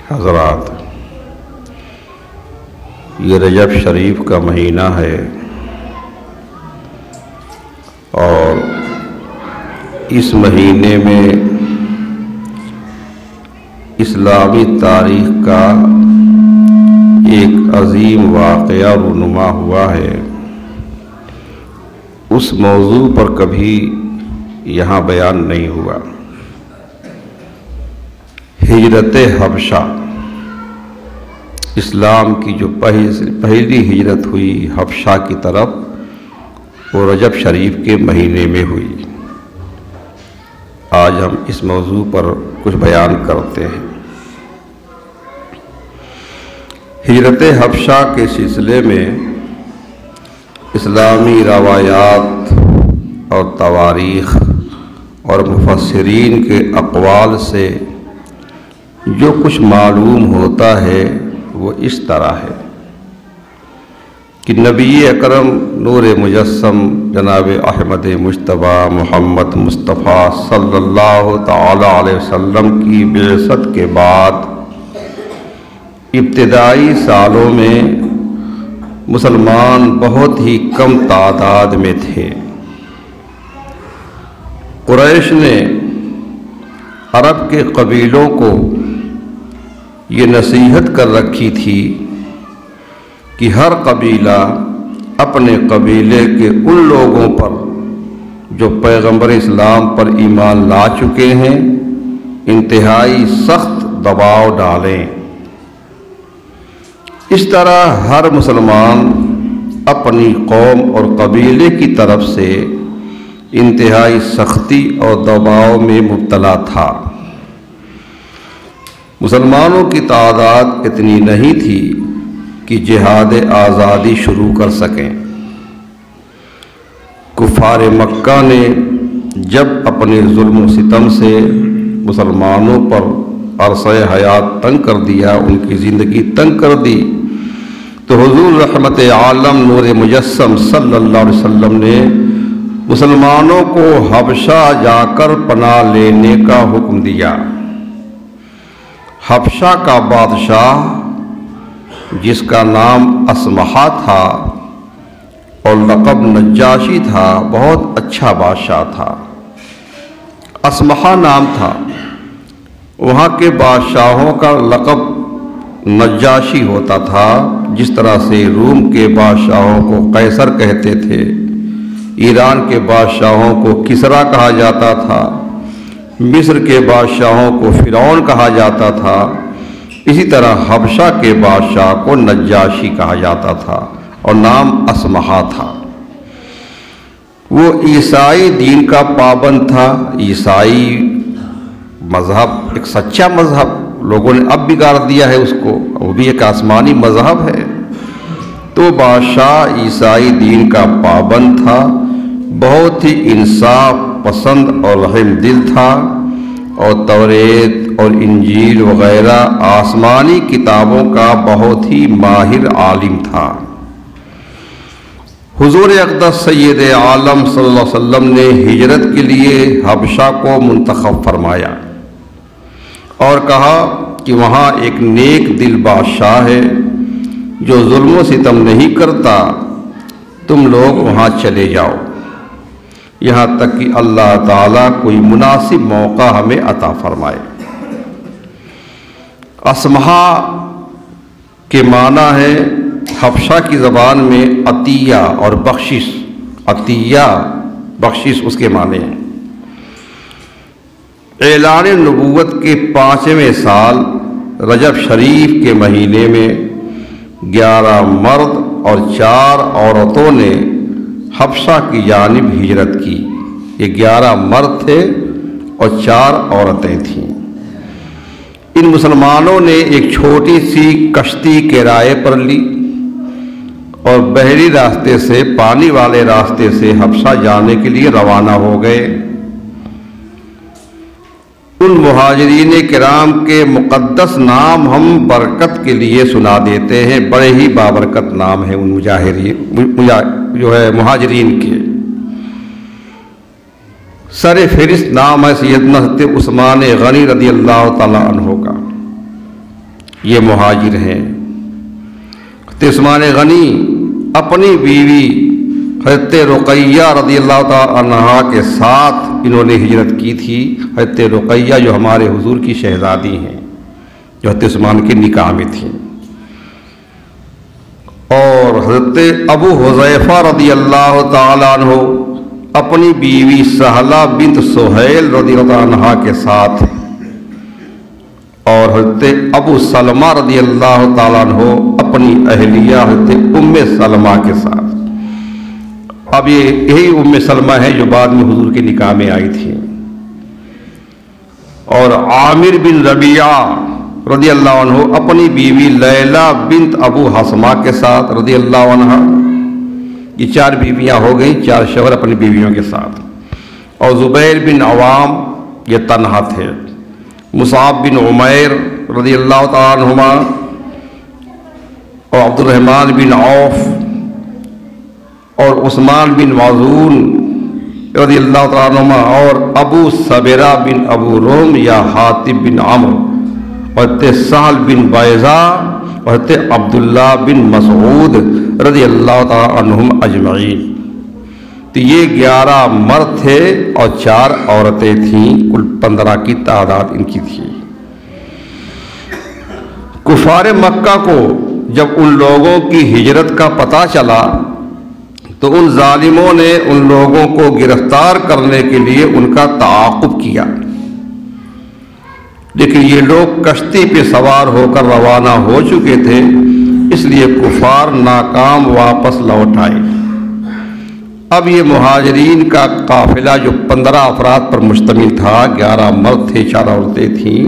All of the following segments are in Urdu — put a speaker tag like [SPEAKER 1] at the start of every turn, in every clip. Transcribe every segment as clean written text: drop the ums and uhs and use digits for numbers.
[SPEAKER 1] حضرات، یہ رجب شریف کا مہینہ ہے اور اس مہینے میں اسلامی تاریخ کا ایک عظیم واقعہ رونما ہوا ہے۔ اس موضوع پر کبھی یہاں بیان نہیں ہوا۔ ہجرت حبشہ، اسلام کی جو پہلی ہجرت ہوئی حبشہ کی طرف، وہ رجب شریف کے مہینے میں ہوئی۔ آج ہم اس موضوع پر کچھ بیان کرتے ہیں۔ ہجرت حبشہ کے سلسلے میں اسلامی روایات اور تواریخ اور مفسرین کے اقوال سے جو کچھ معلوم ہوتا ہے وہ اس طرح ہے کہ نبی اکرم نور مجسم جناب احمد مجتبی محمد مصطفیٰ صلی اللہ تعالی علیہ وسلم کی بعثت کے بعد ابتدائی سالوں میں مسلمان بہت ہی کم تعداد میں تھے۔ قریش نے عرب کے قبیلوں کو یہ نصیحت کر رکھی تھی کہ ہر قبیلہ اپنے قبیلے کے ان لوگوں پر جو پیغمبر اسلام پر ایمان لا چکے ہیں انتہائی سخت دباؤ ڈالیں۔ اس طرح ہر مسلمان اپنی قوم اور قبیلے کی طرف سے انتہائی سختی اور دباؤ میں مبتلا تھا۔ مسلمانوں کی تعداد اتنی نہیں تھی کہ جہاد آزادی شروع کر سکیں۔ کفار مکہ نے جب اپنے ظلم و ستم سے مسلمانوں پر عرصہ حیات تنگ کر دیا، ان کی زندگی تنگ کر دی، تو حضور رحمت عالم نور مجسم صلی اللہ علیہ وسلم نے مسلمانوں کو حبشہ جا کر پناہ لینے کا حکم دیا۔ حبشہ کا بادشاہ جس کا نام اسمہا تھا اور لقب نجاشی تھا، بہت اچھا بادشاہ تھا، اسمہا نام تھا۔ وہاں کے بادشاہوں کا لقب نجاشی ہوتا تھا، جس طرح سے روم کے بادشاہوں کو قیصر کہتے تھے، ایران کے بادشاہوں کو کسریٰ کہا جاتا تھا، مصر کے بادشاہوں کو فرعون کہا جاتا تھا، اسی طرح حبشہ کے بادشاہ کو نجاشی کہا جاتا تھا اور نام اسمہا تھا۔ وہ عیسائی دین کا پابند تھا۔ عیسائی مذہب ایک سچا مذہب، لوگوں نے اب بگاڑ دیا ہے اس کو، وہ بھی ایک آسمانی مذہب ہے۔ تو بادشاہ عیسائی دین کا پابند تھا، بہت ہی انصاف پسند اور رحم دل تھا، اور توریت اور انجیل وغیرہ آسمانی کتابوں کا بہت ہی ماہر عالم تھا۔ حضور اقدس سید عالم صلی اللہ علیہ وسلم نے ہجرت کے لیے حبشہ کو منتخب فرمایا اور کہا کہ وہاں ایک نیک دل بادشاہ ہے جو ظلم و ستم نہیں کرتا، تم لوگ وہاں چلے جاؤ، یہاں تک کہ اللہ تعالیٰ کوئی مناسب موقع ہمیں عطا فرمائے۔ اسمہا کے معنی ہے حبشہ کی زبان میں عطیہ اور بخشش، عطیہ بخشش اس کے معنی ہیں۔ اعلان نبوت کے 5ویں سال رجب شریف کے مہینے میں 11 مرد اور 4 عورتوں نے حبشہ کی جانب ہجرت کی۔ یہ 11 مرد تھے اور 4 عورتیں تھیں۔ ان مسلمانوں نے ایک چھوٹی سی کشتی کرائے پر لی اور بحری راستے سے، پانی والے راستے سے حبشہ جانے کے لیے روانہ ہو گئے۔ ان مہاجرین کرام کے مقدس نام ہم برکت کے لیے سنا دیتے ہیں، بڑے ہی بابرکت نام ہیں ان مہاجرین کے۔ سر فہرست نام ہے سیدنا حضرت عثمان غنی رضی اللہ تعالیٰ عنہ کا۔ یہ مہاجر ہیں۔ عثمان غنی اپنی بیوی حضرت رقیہ رضی اللہ تعالی عنہا کے ساتھ انہوں نے ہجرت کی تھی۔ حضرت رقیہ جو ہمارے حضور کی شہزادی ہیں، جو حضرت عثمان کے نکاح میں تھیں، اور حضرت ابو حذیفہ رضی اللہ تعالی عنہ اپنی بیوی سہلہ بنت سہیل رضی اللہ عنہا کے ساتھ، اور حضرت ابو سلمہ رضی اللہ تعالیٰ عنہ اپنی اہلیہ حضرت ام سلمہ کے ساتھ۔ اب یہی ام سلمہ ہیں جو بعد میں حضور کے نکاح میں آئی تھی۔ اور عامر بن ربیعہ رضی اللہ عنہ اپنی بیوی لیلہ بنت ابو حسمہ کے ساتھ رضی اللہ عنہ۔ یہ 4 بیویاں ہو گئیں، 4 شوہر اپنی بیویوں کے ساتھ۔ اور زبیر بن عوام یہ تنہا تھے۔ مصعب بن عمیر رضی اللہ تعالیٰ عنہما اور عبد الرحمن بن عوف اور عثمان بن معذون رضی اللہ تعالیٰ عنہما اور ابو صبیرہ بن ابو روم یا حاتب بن عمرو اور حضرت سہل بن بیضہ اور حضرت عبداللہ بن مسعود رضی اللہ تعالیٰ عنہم اجمعین۔ تو یہ 11 مرد تھے اور 4 عورتیں تھیں، کل 15 کی تعداد ان کی تھی۔ کفار مکہ کو جب ان لوگوں کی ہجرت کا پتہ چلا تو ان ظالموں نے ان لوگوں کو گرفتار کرنے کے لیے ان کا تعاقب کیا، لیکن یہ لوگ کشتی پہ سوار ہو کر روانہ ہو چکے تھے، اس لیے کفار ناکام واپس لوٹ آئے۔ اب یہ مہاجرین کا قافلہ جو 15 افراد پر مشتمل تھا، 11 مرد تھے، 4 عورتیں تھیں،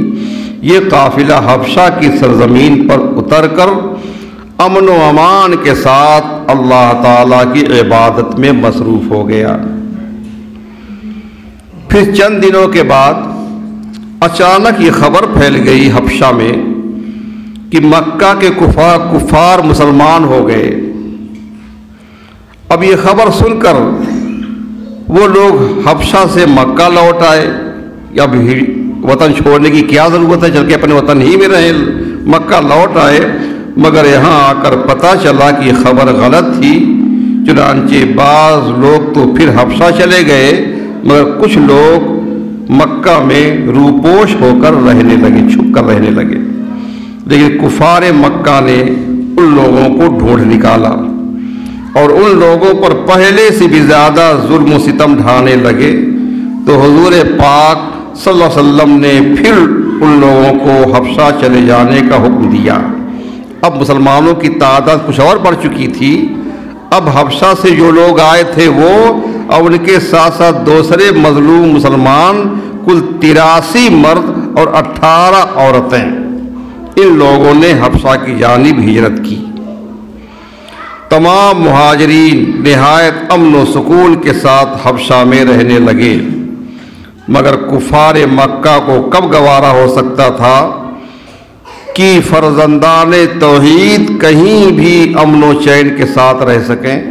[SPEAKER 1] یہ قافلہ حبشہ کی سرزمین پر اتر کر امن و امان کے ساتھ اللہ تعالیٰ کی عبادت میں مصروف ہو گیا۔ پھر چند دنوں کے بعد اچانک یہ خبر پھیل گئی حبشہ میں کہ مکہ کے کفار مسلمان ہو گئے۔ اب یہ خبر سن کر وہ لوگ حبشہ سے مکہ لوٹ آئے۔ اب وطن چھوڑنے کی کیا ضرورت ہے، چل کے اپنے وطن ہی میں رہیں، مکہ لوٹ آئے۔ مگر یہاں آ کر پتہ چلا کہ یہ خبر غلط تھی، چنانچہ بعض لوگ تو پھر حبشہ چلے گئے، مگر کچھ لوگ مکہ میں روپوش ہو کر رہنے لگے، چھپ کر رہنے لگے۔ لیکن کفار مکہ نے ان لوگوں کو ڈھونڈ نکالا اور ان لوگوں پر پہلے سے بھی زیادہ ظلم و ستم ڈھانے لگے۔ تو حضور پاک صلی اللہ علیہ وسلم نے پھر ان لوگوں کو حبشہ چلے جانے کا حکم دیا۔ اب مسلمانوں کی تعداد کچھ اور بڑھ چکی تھی۔ اب حبشہ سے جو لوگ آئے تھے وہ اور ان کے ساتھ ساتھ دوسرے مظلوم مسلمان کل 83 مرد اور 18 عورتیں، ان لوگوں نے حبشہ کی جانب ہجرت کی۔ تمام مہاجرین نہایت امن و سکون کے ساتھ حبشہ میں رہنے لگے، مگر کفار مکہ کو کب گوارا ہو سکتا تھا کہ فرزندان توحید کہیں بھی امن و چین کے ساتھ رہ سکیں۔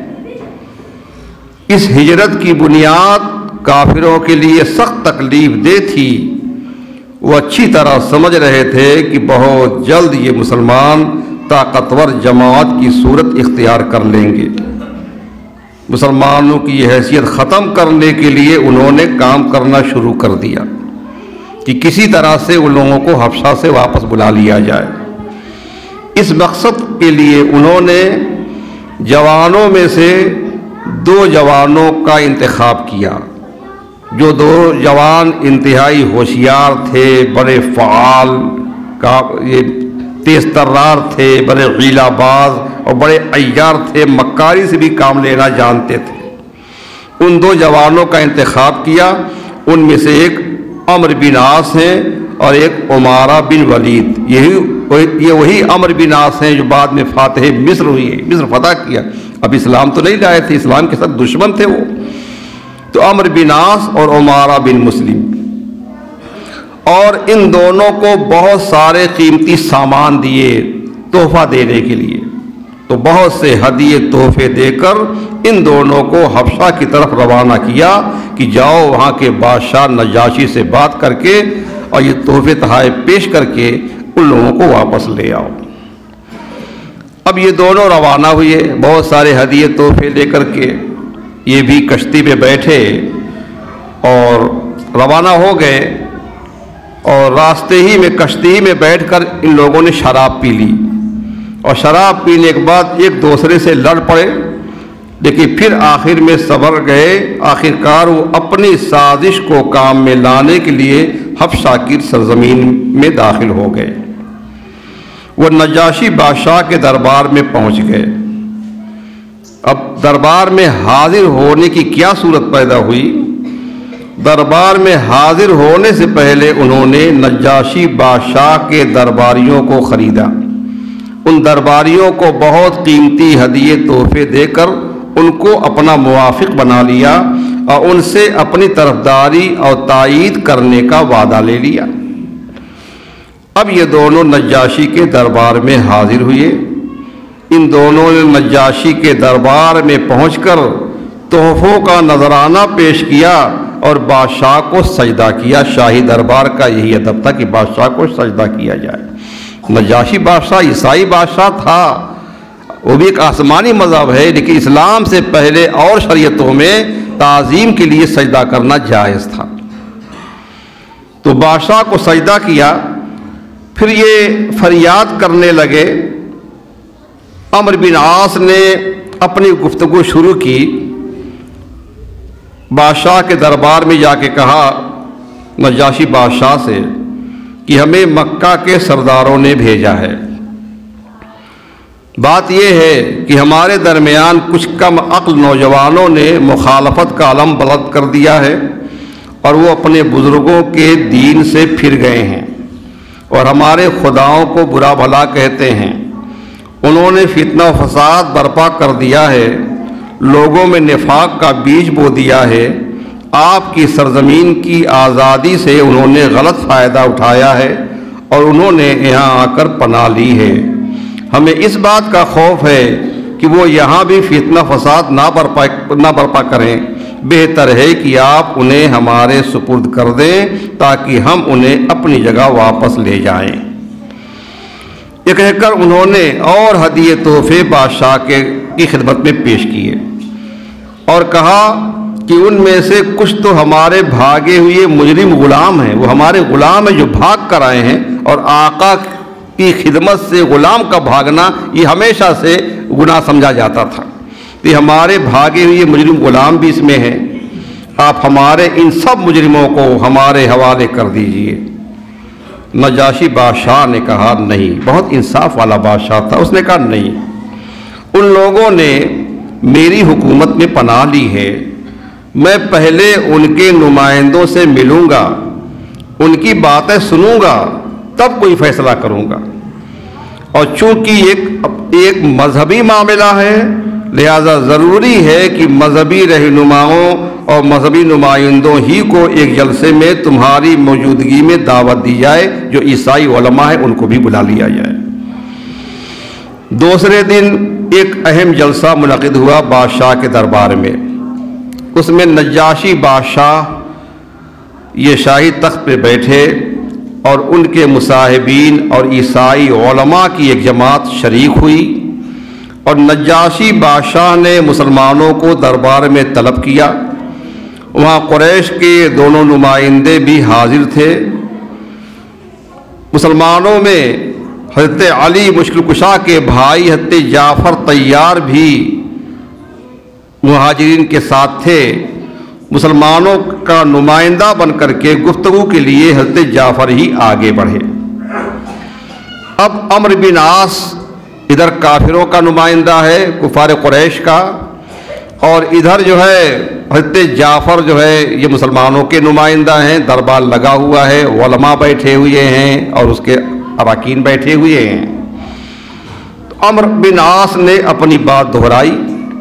[SPEAKER 1] اس ہجرت کی بنیاد کافروں کے لیے سخت تکلیف دہ تھی۔ وہ اچھی طرح سمجھ رہے تھے کہ بہت جلد یہ مسلمان طاقتور جماعت کی صورت اختیار کر لیں گے۔ مسلمانوں کی یہ حیثیت ختم کرنے کے لیے انہوں نے کام کرنا شروع کر دیا کہ کسی طرح سے ان لوگوں کو حبشہ سے واپس بلا لیا جائے۔ اس مقصد کے لیے انہوں نے جوانوں میں سے 2 جوانوں کا انتخاب کیا، جو 2 جوان انتہائی ہوشیار تھے، بڑے فعال، یہ تیز ترار تھے، بڑے حیلہ باز اور بڑے عیار تھے، مکاری سے بھی کام لینا جانتے تھے۔ ان 2 جوانوں کا انتخاب کیا، ان میں سے ایک عمرو بن عاص ہیں اور ایک عمارہ بن ولید۔ یہ وہی عمرو بن عاص ہیں جو بعد میں فاتح مصر ہوئی ہے، مصر فتح کیا۔ اب اسلام تو نہیں لائے تھے، اسلام کے ساتھ دشمن تھے وہ۔ تو عمرو بن عاص اور عمارہ بن مسلم، اور ان دونوں کو بہت سارے قیمتی سامان دیے تحفہ دینے کے لیے۔ تو بہت سے ہدیے تحفے دے کر ان دونوں کو حبشہ کی طرف روانہ کیا کہ جاؤ وہاں کے بادشاہ نجاشی سے بات کر کے اور یہ تحفے تحائف پیش کر کے ان لوگوں کو واپس لے آؤ۔ اب یہ دونوں روانہ ہوئے، بہت سارے ہدیے تحفے لے کر کے، یہ بھی کشتی پہ بیٹھے اور روانہ ہو گئے، اور راستے ہی میں کشتی میں بیٹھ کر ان لوگوں نے شراب پی لی، اور شراب پینے کے بعد ایک دوسرے سے لڑ پڑے، لیکن پھر آخر میں صبر گئے۔ آخرکار وہ اپنی سازش کو کام میں لانے کے لیے حبشہ کی سرزمین میں داخل ہو گئے۔ وہ نجاشی بادشاہ کے دربار میں پہنچ گئے۔ اب دربار میں حاضر ہونے کی کیا صورت پیدا ہوئی؟ دربار میں حاضر ہونے سے پہلے انہوں نے نجاشی بادشاہ کے درباریوں کو خریدا، ان درباریوں کو بہت قیمتی ہدیے تحفے دے کر ان کو اپنا موافق بنا لیا اور ان سے اپنی طرفداری اور تائید کرنے کا وعدہ لے لیا۔ اب یہ دونوں نجاشی کے دربار میں حاضر ہوئے۔ ان دونوں نے نجاشی کے دربار میں پہنچ کر تحفوں کا نذرانہ پیش کیا اور بادشاہ کو سجدہ کیا۔ شاہی دربار کا یہی ادب تھا کہ بادشاہ کو سجدہ کیا جائے۔ نجاشی بادشاہ عیسائی بادشاہ تھا، وہ بھی ایک آسمانی مذہب ہے، لیکن اسلام سے پہلے اور شریعتوں میں تعظیم کے لیے سجدہ کرنا جائز تھا۔ تو بادشاہ کو سجدہ کیا، پھر یہ فریاد کرنے لگے۔ عمرو بن عاص نے اپنی گفتگو شروع کی، بادشاہ کے دربار میں جا کے کہا نجاشی بادشاہ سے کہ ہمیں مکہ کے سرداروں نے بھیجا ہے۔ بات یہ ہے کہ ہمارے درمیان کچھ کم عقل نوجوانوں نے مخالفت کا علم بلند کر دیا ہے اور وہ اپنے بزرگوں کے دین سے پھر گئے ہیں اور ہمارے خداؤں کو برا بھلا کہتے ہیں۔ انہوں نے فتنہ و فساد برپا کر دیا ہے، لوگوں میں نفاق کا بیج بو دیا ہے۔ آپ کی سرزمین کی آزادی سے انہوں نے غلط فائدہ اٹھایا ہے اور انہوں نے یہاں آ کر پناہ لی ہے۔ ہمیں اس بات کا خوف ہے کہ وہ یہاں بھی فتنہ فساد نہ برپا کریں۔ بہتر ہے کہ آپ انہیں ہمارے سپرد کر دیں تاکہ ہم انہیں اپنی جگہ واپس لے جائیں۔ یہ کہہ کر انہوں نے اور ہدیے تحفے بادشاہ کی خدمت میں پیش کیے اور کہا کہ ان میں سے کچھ تو ہمارے بھاگے ہوئے مجرم غلام ہیں، وہ ہمارے غلام ہیں جو بھاگ کر آئے ہیں، اور آقا کی خدمت سے غلام کا بھاگنا یہ ہمیشہ سے گناہ سمجھا جاتا تھا۔ کہ ہمارے بھاگے ہوئے مجرم غلام بھی اس میں ہیں، آپ ہمارے ان سب مجرموں کو ہمارے حوالے کر دیجئے۔ نجاشی بادشاہ نے کہا نہیں، بہت انصاف والا بادشاہ تھا، اس نے کہا نہیں، ان لوگوں نے میری حکومت میں پناہ لی ہے، میں پہلے ان کے نمائندوں سے ملوں گا، ان کی باتیں سنوں گا، تب کوئی فیصلہ کروں گا۔ اور چونکہ ایک مذہبی معاملہ ہے، لہذا ضروری ہے کہ مذہبی رہنماؤں اور مذہبی نمائندوں ہی کو ایک جلسے میں تمہاری موجودگی میں دعوت دی جائے، جو عیسائی علماء ہیں ان کو بھی بلا لیا جائے۔ دوسرے دن ایک اہم جلسہ منعقد ہوا بادشاہ کے دربار میں، اس میں نجاشی بادشاہ یہ شاہی تخت پہ بیٹھے اور ان کے مصاحبین اور عیسائی علماء کی ایک جماعت شریک ہوئی، اور نجاشی بادشاہ نے مسلمانوں کو دربار میں طلب کیا۔ وہاں قریش کے دونوں نمائندے بھی حاضر تھے۔ مسلمانوں میں حضرت علی مشکل کشا کے بھائی حضرت جعفر طیار بھی مہاجرین کے ساتھ تھے۔ مسلمانوں کا نمائندہ بن کر کے گفتگو کے لیے حضرت جعفر ہی آگے بڑھے۔ اب عمرو بن عاص ادھر کافروں کا نمائندہ ہے، کفار قریش کا، اور ادھر جو ہے حضرت جعفر جو ہے یہ مسلمانوں کے نمائندہ ہیں۔ دربار لگا ہوا ہے، علماء بیٹھے ہوئے ہیں اور اس کے اراکین بیٹھے ہوئے ہیں۔ عمرو بن عاص نے اپنی بات دہرائی،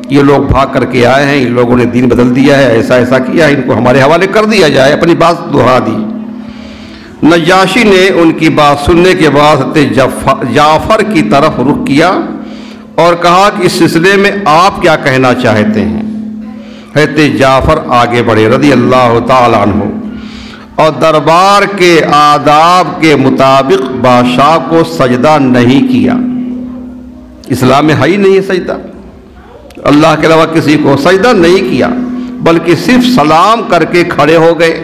[SPEAKER 1] یہ لوگ بھاگ کر کے آئے ہیں، ان لوگوں نے دین بدل دیا ہے، ایسا ایسا کیا ہے، ان کو ہمارے حوالے کر دیا جائے، اپنی بات دہرا دی۔ نجاشی نے ان کی بات سننے کے بعد حضرت جعفر کی طرف رخ کیا اور کہا کہ اس سلسلے میں آپ کیا کہنا چاہتے ہیں؟ حضرت جعفر آگے بڑھے رضی اللہ تعالی عنہ۔ اور دربار کے آداب کے مطابق بادشاہ کو سجدہ نہیں کیا۔ اسلام میں ہے ہی نہیں سجدہ، اللہ کے علاوہ کسی کو سجدہ نہیں کیا، بلکہ صرف سلام کر کے کھڑے ہو گئے۔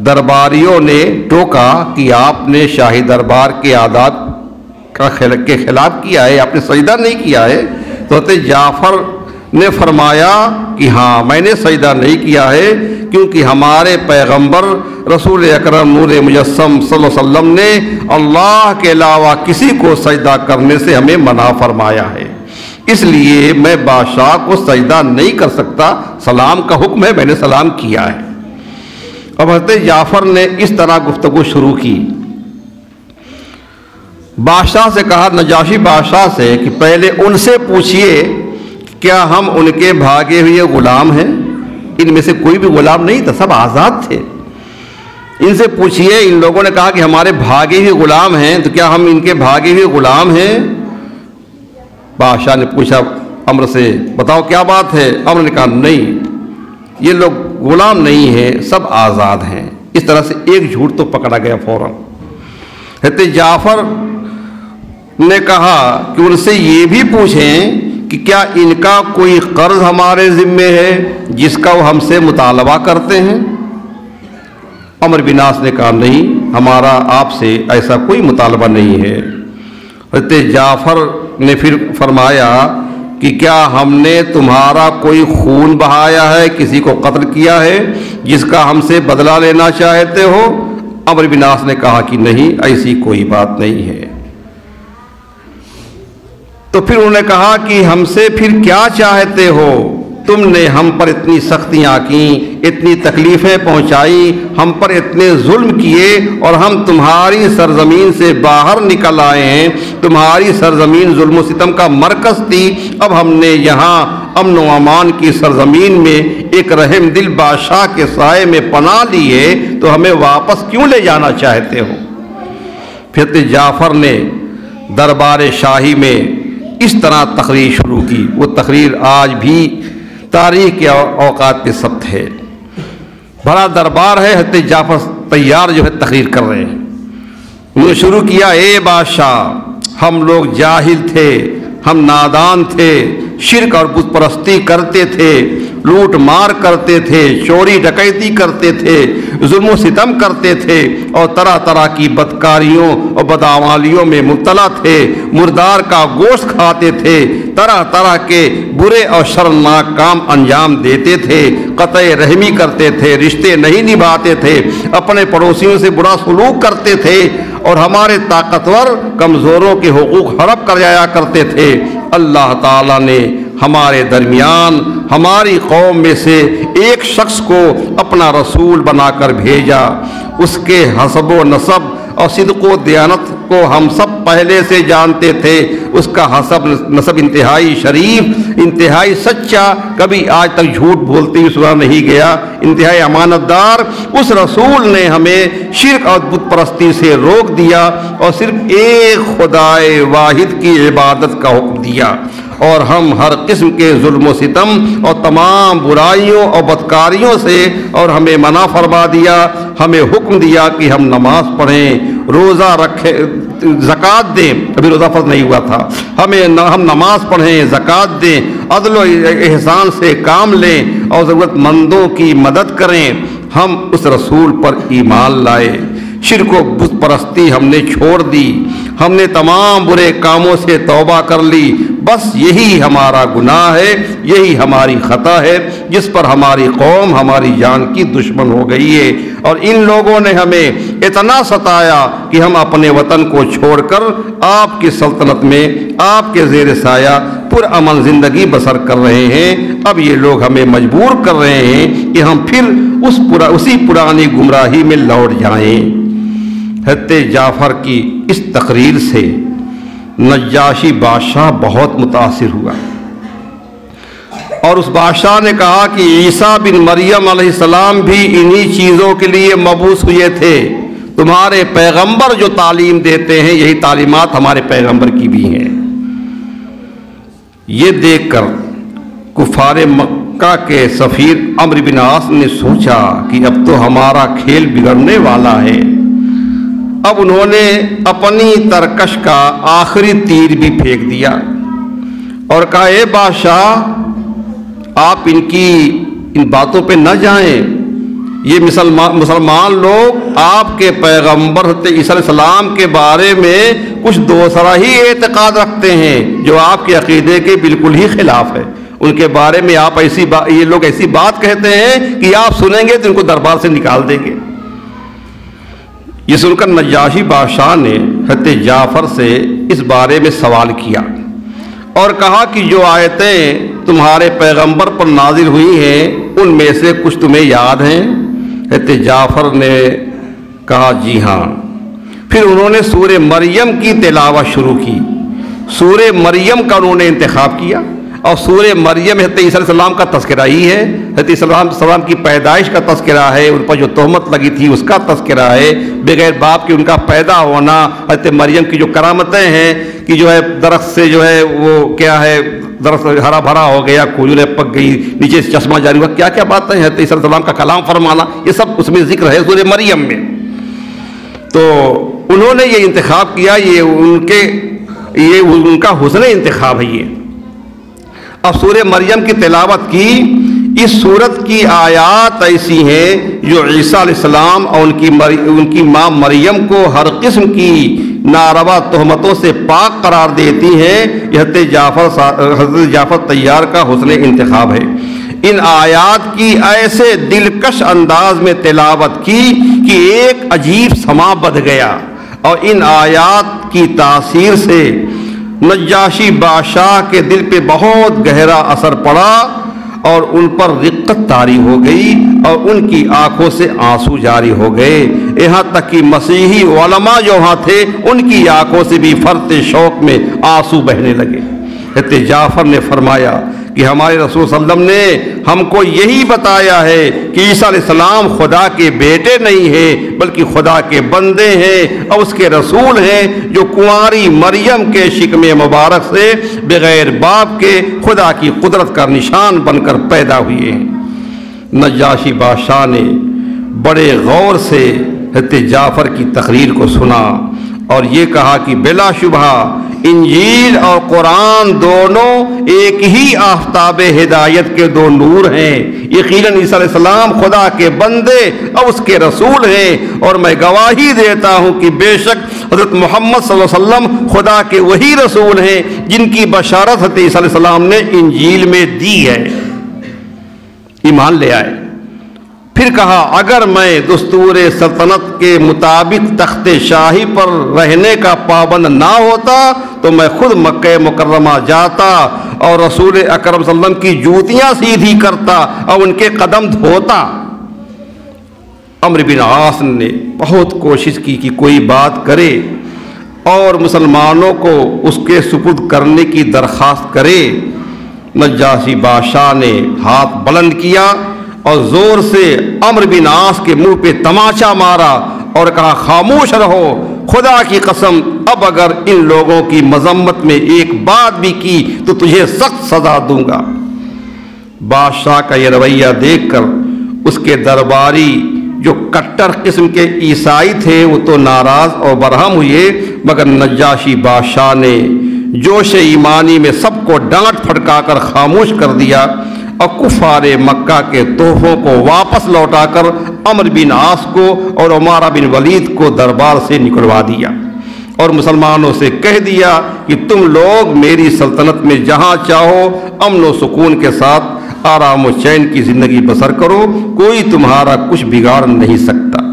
[SPEAKER 1] درباریوں نے ٹوکا کہ آپ نے شاہی دربار کے آداب کے خلاف کیا ہے، آپ نے سجدہ نہیں کیا ہے۔ تو حضرت جعفر نے فرمایا کہ ہاں میں نے سجدہ نہیں کیا ہے، کیونکہ ہمارے پیغمبر رسول اکرم نور مجسم صلی اللہ علیہ وسلم نے اللہ کے علاوہ کسی کو سجدہ کرنے سے ہمیں منع فرمایا ہے، اس لیے میں بادشاہ کو سجدہ نہیں کر سکتا، سلام کا حکم ہے، میں نے سلام کیا ہے۔ اب حضرت جعفر نے اس طرح گفتگو شروع کی، بادشاہ سے کہا، نجاشی بادشاہ سے، کہ پہلے ان سے پوچھئے کیا ہم ان کے بھاگے ہوئے غلام ہیں؟ ان میں سے کوئی بھی غلام نہیں تھا، سب آزاد تھے۔ ان سے پوچھئے، ان لوگوں نے کہا کہ ہمارے بھاگے ہوئے غلام ہیں، تو کیا ہم ان کے بھاگے ہوئے غلام ہیں؟ بادشاہ نے پوچھا عمر سے، بتاؤ کیا بات ہے؟ عمر نے کہا نہیں، یہ لوگ غلام نہیں ہیں، سب آزاد ہیں۔ اس طرح سے ایک جھوٹ تو پکڑا گیا فوراً۔ حضرت جعفر نے کہا کہ ان سے یہ بھی پوچھیں کہ کیا ان کا کوئی قرض ہمارے ذمے ہے جس کا وہ ہم سے مطالبہ کرتے ہیں؟ عمر بن عاص نے کہا نہیں، ہمارا آپ سے ایسا کوئی مطالبہ نہیں ہے۔ حضرت جعفر نے پھر فرمایا کہ کیا ہم نے تمہارا کوئی خون بہایا ہے، کسی کو قتل کیا ہے جس کا ہم سے بدلہ لینا چاہتے ہو؟ عمر بن عاص نے کہا کہ نہیں، ایسی کوئی بات نہیں ہے۔ تو پھر انہوں نے کہا کہ ہم سے پھر کیا چاہتے ہو؟ تم نے ہم پر اتنی سختیاں کیں، اتنی تکلیفیں پہنچائی، ہم پر اتنے ظلم کیے، اور ہم تمہاری سرزمین سے باہر نکل آئے ہیں۔ تمہاری سرزمین ظلم و ستم کا مرکز تھی، اب ہم نے یہاں امن و امان کی سرزمین میں ایک رحم دل بادشاہ کے سائے میں پناہ لیے، تو ہمیں واپس کیوں لے جانا چاہتے ہو؟ پھر جعفر نے دربار شاہی میں اس طرح تقریر شروع کی۔ وہ تقریر آج بھی تاریخ کے اوقات پہ ثبت ہے۔ بڑا دربار ہے، حضرت جعفر تیار جو ہے تقریر کر رہے ہیں۔ انہوں نے شروع کیا، اے بادشاہ، ہم لوگ جاہل تھے، ہم نادان تھے، شرک اور بت پرستی کرتے تھے، لوٹ مار کرتے تھے، چوری ڈکیتی کرتے تھے، ظلم و ستم کرتے تھے، اور طرح طرح کی بدکاریوں اور بدعمالیوں میں مبتلا تھے، مردار کا گوشت کھاتے تھے، طرح طرح کے برے اور شرمناک کام انجام دیتے تھے، قطع رحمی کرتے تھے، رشتے نہیں نبھاتے تھے، اپنے پڑوسیوں سے برا سلوک کرتے تھے، اور ہمارے طاقتور کمزوروں کے حقوق ہڑپ کر جایا کرتے تھے۔ اللہ تعالیٰ نے ہمارے درمیان ہماری قوم میں سے ایک شخص کو اپنا رسول بنا کر بھیجا، اس کے حسب و نسب اور صدق و دیانت کو ہم سب پہلے سے جانتے تھے۔ اس کا حسب نسب انتہائی شریف، انتہائی سچا، کبھی آج تک جھوٹ بولتے ہوئے سنا نہیں گیا، انتہائی امانت دار۔ اس رسول نے ہمیں شرک اور بت پرستی سے روک دیا، اور صرف ایک خدائے واحد کی عبادت کا حکم دیا، اور ہم ہر قسم کے ظلم و ستم اور تمام برائیوں اور بدکاریوں سے اور ہمیں منع فرما دیا۔ ہمیں حکم دیا کہ ہم نماز پڑھیں، روزہ رکھیں، زکوٰۃ دیں، ابھی روزہ فرض نہیں ہوا تھا، ہم نماز پڑھیں، زکوٰۃ دیں، عدل و احسان سے کام لیں، اور ضرورت مندوں کی مدد کریں۔ ہم اس رسول پر ایمان لائے، شرک و بت پرستی ہم نے چھوڑ دی، ہم نے تمام برے کاموں سے توبہ کر لی۔ بس یہی ہمارا گناہ ہے، یہی ہماری خطا ہے، جس پر ہماری قوم ہماری جان کی دشمن ہو گئی ہے، اور ان لوگوں نے ہمیں اتنا ستایا کہ ہم اپنے وطن کو چھوڑ کر آپ کی سلطنت میں آپ کے زیر سایہ پرامن زندگی بسر کر رہے ہیں۔ اب یہ لوگ ہمیں مجبور کر رہے ہیں کہ ہم پھر اسی پرانی گمراہی میں لوٹ جائیں۔ حضرت جعفر کی اس تقریر سے نجاشی بادشاہ بہت متاثر ہوا، اور اس بادشاہ نے کہا کہ عیسیٰ بن مریم علیہ السلام بھی انہی چیزوں کے لیے مبعوث ہوئے تھے، تمہارے پیغمبر جو تعلیم دیتے ہیں یہی تعلیمات ہمارے پیغمبر کی بھی ہیں۔ یہ دیکھ کر کفار مکہ کے سفیر عمرو بن عاص نے سوچا کہ اب تو ہمارا کھیل بگڑنے والا ہے۔ اب انہوں نے اپنی ترکش کا آخری تیر بھی پھینک دیا اور کہا اے بادشاہ آپ ان باتوں پہ نہ جائیں، یہ مسلمان لوگ آپ کے پیغمبر حضرت عیسیٰ علیہ السلام کے بارے میں کچھ دوسرا ہی اعتقاد رکھتے ہیں جو آپ کے عقیدے کے بالکل ہی خلاف ہے۔ ان کے بارے میں آپ یہ لوگ ایسی بات کہتے ہیں کہ آپ سنیں گے تو ان کو دربار سے نکال دیں گے۔ یہ سن کر نجاشی بادشاہ نے حضرت جعفر سے اس بارے میں سوال کیا اور کہا کہ جو آیتیں تمہارے پیغمبر پر نازل ہوئی ہیں ان میں سے کچھ تمہیں یاد ہیں؟ حضرت جعفر نے کہا جی ہاں۔ پھر انہوں نے سورہ مریم کی تلاوت شروع کی۔ سورہ مریم کا انہوں نے انتخاب کیا اور سورہ مریم حضرت عیسیٰ علیہ السلام کا تذکرہ ہی ہے، حضرت عیسیٰ علیہ السلام کی پیدائش کا تذکرہ ہے، ان پر جو تہمت لگی تھی اس کا تذکرہ ہے، بغیر باپ کے ان کا پیدا ہونا، حضرت مریم کی جو کرامتیں ہیں کہ جو ہے درخت سے جو ہے وہ کیا ہے درخت ہرا بھرا ہو گیا، کھجوریں پک گئی، نیچے سے چشمہ جاری ہوا، کیا کیا باتیں ہیں، حضرت عیسیٰ علیہ السلام کا کلام فرمانا، یہ سب اس میں ذکر ہے سورہ مریم میں۔ تو انہوں نے یہ انتخاب کیا، یہ ان کا حسن انتخاب ہے۔ یہ اب سورہ مریم کی تلاوت کی۔ اس سورت کی آیات ایسی ہیں جو عیسیٰ علیہ السلام اور ان کی ماں مریم کو ہر قسم کی ناروا تہمتوں سے پاک قرار دیتی ہیں۔ یہ حضرت جعفر طیار کا حسن انتخاب ہے۔ ان آیات کی ایسے دلکش انداز میں تلاوت کی کہ ایک عجیب سما بدھ گیا اور ان آیات کی تاثیر سے نجاشی بادشاہ کے دل پہ بہت گہرا اثر پڑا اور ان پر رقت طاری ہو گئی اور ان کی آنکھوں سے آنسو جاری ہو گئے، یہاں تک کہ مسیحی علماء جو وہاں تھے ان کی آنکھوں سے بھی فرط شوق میں آنسو بہنے لگے۔ حضرت جعفر نے فرمایا کہ ہمارے رسول صلی اللہ علیہ وسلم نے ہم کو یہی بتایا ہے کہ عیسیٰ علیہ السلام خدا کے بیٹے نہیں ہیں بلکہ خدا کے بندے ہیں اور اس کے رسول ہیں جو کنواری مریم کے شکم مبارک سے بغیر باپ کے خدا کی قدرت کا نشان بن کر پیدا ہوئے ہیں۔ نجاشی بادشاہ نے بڑے غور سے حضرت جعفر کی تقریر کو سنا اور یہ کہا کہ بلا شبہ انجیل اور قرآن دونوں ایک ہی آفتاب ہدایت کے دو نور ہیں۔ یقیناً عیسیٰ علیہ السلام خدا کے بندے اور اس کے رسول ہیں اور میں گواہی دیتا ہوں کہ بے شک حضرت محمد صلی اللہ علیہ وسلم خدا کے وہی رسول ہیں جن کی بشارت حضرت عیسیٰ علیہ السلام نے انجیل میں دی ہے۔ ایمان لے آئے۔ پھر کہا اگر میں دستور سلطنت کے مطابق تخت شاہی پر رہنے کا پابند نہ ہوتا تو میں خود مکہ مکرمہ جاتا اور رسول اکرم صلی اللہ علیہ وسلم کی جوتیاں سیدھی کرتا اور ان کے قدم دھوتا۔ عمرو بن عاص نے بہت کوشش کی کہ کوئی بات کرے اور مسلمانوں کو اس کے سپرد کرنے کی درخواست کرے۔ نجاشی بادشاہ نے ہاتھ بلند کیا اور زور سے عمرو بن عاص کے منہ پہ تماچا مارا اور کہا خاموش رہو، خدا کی قسم اب اگر ان لوگوں کی مذمت میں ایک بات بھی کی تو تجھے سخت سزا دوں گا۔ بادشاہ کا یہ رویہ دیکھ کر اس کے درباری جو کٹر قسم کے عیسائی تھے وہ تو ناراض اور برہم ہوئے، مگر نجاشی بادشاہ نے جوش ایمانی میں سب کو ڈانٹ پھٹکا کر خاموش کر دیا اور کفار مکہ کے تحفوں کو واپس لوٹا کر عمرو بن عاص کو اور عمارہ بن ولید کو دربار سے نکلوا دیا اور مسلمانوں سے کہہ دیا کہ تم لوگ میری سلطنت میں جہاں چاہو امن و سکون کے ساتھ آرام و چین کی زندگی بسر کرو، کوئی تمہارا کچھ بگاڑ نہیں سکتا۔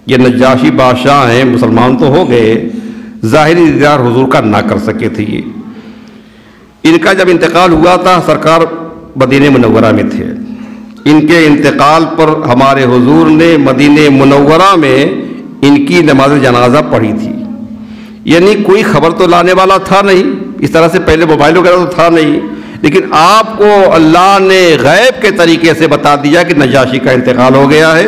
[SPEAKER 1] یہ نجاشی بادشاہ ہیں، مسلمان تو ہو گئے، ظاہری دیدار حضور کا نہ کر سکے تھے۔ یہ ان کا جب انتقال ہوا تھا سرکار مدینہ منورہ میں تھے۔ ان کے انتقال پر ہمارے حضور نے مدینہ منورہ میں ان کی نماز جنازہ پڑھی تھی، یعنی کوئی خبر تو لانے والا تھا نہیں، اس طرح سے پہلے موبائل وغیرہ تو تھا نہیں، لیکن آپ کو اللہ نے غیب کے طریقے سے بتا دیا کہ نجاشی کا انتقال ہو گیا ہے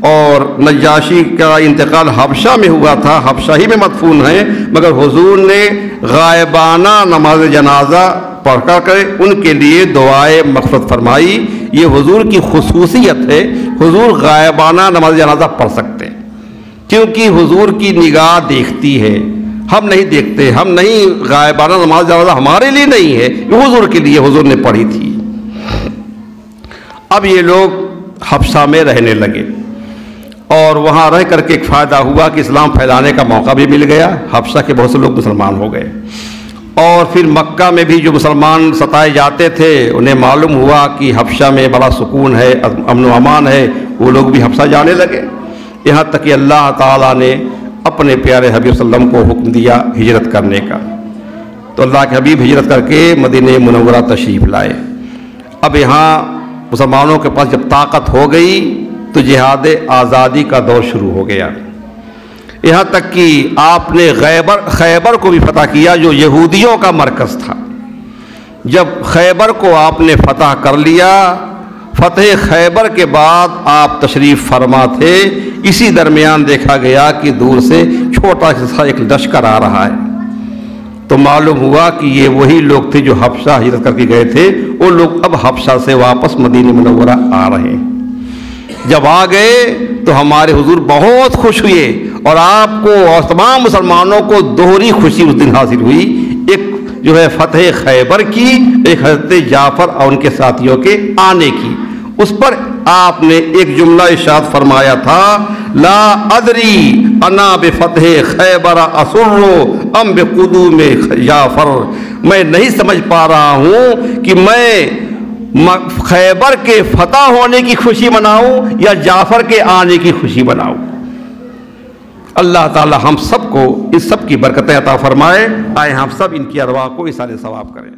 [SPEAKER 1] اور نجاشی کا انتقال حبشہ میں ہوا تھا، حبشہ ہی میں مدفون ہے، مگر حضور نے غائبانہ نماز جنازہ پڑھ کر ان کے لیے دعائے مغفرت فرمائی۔ یہ حضور کی خصوصیت ہے، حضور غائبانہ نماز جنازہ پڑھ سکتے ہیں، کیونکہ حضور کی نگاہ دیکھتی ہے، ہم نہیں دیکھتے، ہم نہیں، غائبانہ نماز جنازہ ہمارے لیے نہیں ہے، یہ حضور کے لیے حضور نے پڑھی تھی۔ اب یہ لوگ حبشہ میں رہنے لگے اور وہاں رہ کر کے ایک فائدہ ہوا کہ اسلام پھیلانے کا موقع بھی مل گیا، حبشہ کے بہت سے لوگ مسلمان ہو گئے، اور پھر مکہ میں بھی جو مسلمان ستائے جاتے تھے انہیں معلوم ہوا کہ حبشہ میں بڑا سکون ہے، امن و امان ہے، وہ لوگ بھی حبشہ جانے لگے، یہاں تک کہ اللہ تعالیٰ نے اپنے پیارے حبیب صلی اللہ علیہ وسلم کو حکم دیا ہجرت کرنے کا، تو اللہ کے حبیب ہجرت کر کے مدینہ منورہ تشریف لائے۔ اب یہاں مسلمانوں کے پاس جب طاقت ہو گئی تو جہاد آزادی کا دور شروع ہو گیا، یہاں تک کہ آپ نے خیبر کو بھی فتح کیا جو یہودیوں کا مرکز تھا۔ جب خیبر کو آپ نے فتح کر لیا، فتح خیبر کے بعد آپ تشریف فرما تھے، اسی درمیان دیکھا گیا کہ دور سے چھوٹا سا ایک لشکر آ رہا ہے، تو معلوم ہوا کہ یہ وہی لوگ تھے جو حبشہ ہجرت کر کے گئے تھے، وہ لوگ اب حبشہ سے واپس مدینہ منورہ آ رہے ہیں۔ جب آ گئے تو ہمارے حضور بہت خوش ہوئے اور آپ کو اور تمام مسلمانوں کو دوہری خوشی اس دن حاصل ہوئی، ایک جو ہے فتح خیبر کی، ایک حضرت جعفر اور ان کے ساتھیوں کے آنے کی۔ اس پر آپ نے ایک جملہ ارشاد فرمایا تھا، لا ادری انا بفتح خیبر اسر ام بقدوم جعفر، میں نہیں سمجھ پا رہا ہوں کہ میں خیبر کے فتح ہونے کی خوشی مناؤں یا جعفر کے آنے کی خوشی مناؤں۔ اللہ تعالی ہم سب کو اس سب کی برکتیں عطا فرمائے، آئے ہم سب ان کی ارواح کو ایصال ثواب کریں۔